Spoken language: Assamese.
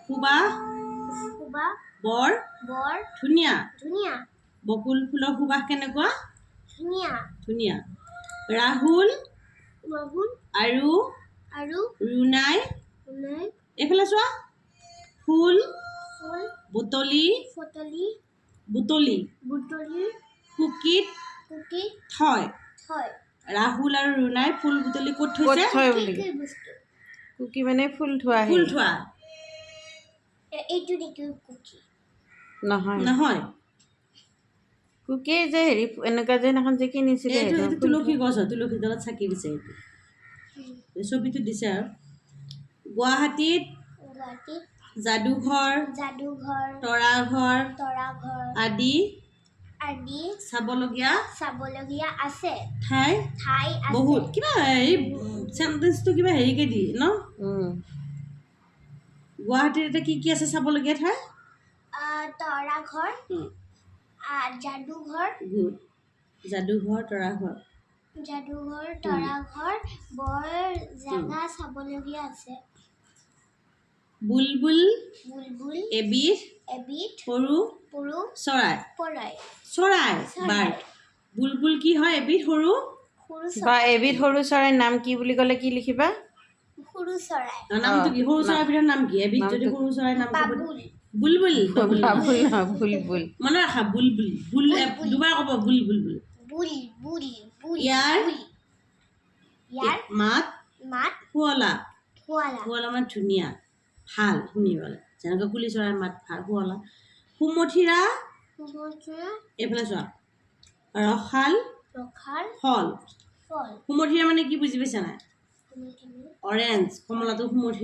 সুবাস সুবাস বৰ বৰ ধুনীয়া ধুনীয়া বকুল ফুলৰ সুবাস কেনেকুৱা ধুনীয়া ধুনীয়া ৰাহুল ৰাহুল আৰু আৰু ৰুণাই ৰুণাই এইফালে চোৱা ফুল ফুল বুটলি বুটলি কুকিত কুকি থয় থয় ৰাহুল আৰু ৰুণাই ফুল বুটলি ক'ত ক'ত থৈছে থয় বুলি কি বস্তু কুকি মানে ফুল থোৱা ফুল থোৱা এইটো নেকি কুকি নহয় নহয় কুকি যে হেৰি এনেকুৱা যে এখন যে কিনিছিলে এইটো সেইটো এইটো ফুল তুলসী থোৱা। গছ হয় তুলসী তলত চাকি দিছে এইটো ছবিটো দিছে আৰু গুৱাহাটীত গুৱাহাটীত যাদুঘৰ যাদুঘৰ তৰাঘৰ তৰাঘৰ আদি আদি চাবলগীয়া চাবলগীয়া আছে ঠাই ঠাই আছে বহুত কিবা এই চেণ্টেন্সটো কিবা হেৰিকে দি ন গুৱাহাটীত এতিয়া কি কি আছে চাবলগীয়া ঠাই তৰাঘৰ যাদুঘৰ গুড যাদুঘৰ তৰাঘৰ তৰাঘৰ বৰ জাগা চাবলগীয়া আছে বুলবুল বুলবুল এবিধ সৰু পৰু চৰাই পৰাই চৰাই বাৰ্ড বুলবুল কি হয় এবিধ সৰু বা এবিধ সৰু চৰাইৰ নাম কি বুলি ক'লে কি লিখিবা সৰু চৰাই নামটো কি সৰু চৰাইবিধৰ নাম কি এবিধ যদি সৰু চৰাই নাম ক'ব বুলবুল বাবুল নহয় বুলবুল মনত ৰাখা বুলবুল বুল দুবাৰ ক'ব বুলবুল বুল বুল বুল ইয়াৰ মাত মাত শুৱলা শুৱালা শুৱলা মানে ধুনীয়া ভাল শুনিবলৈ যেনেকৈ কুলি চৰাইৰ মাত ভাল শুৱলা সুমথিৰা এইফালে চোৱা ৰসাল ৰখাৰ ফল ফল সুমথিৰা মানে কি বুজি পাইছা নাই অৰেঞ্জ কমলাটো সুমথিৰা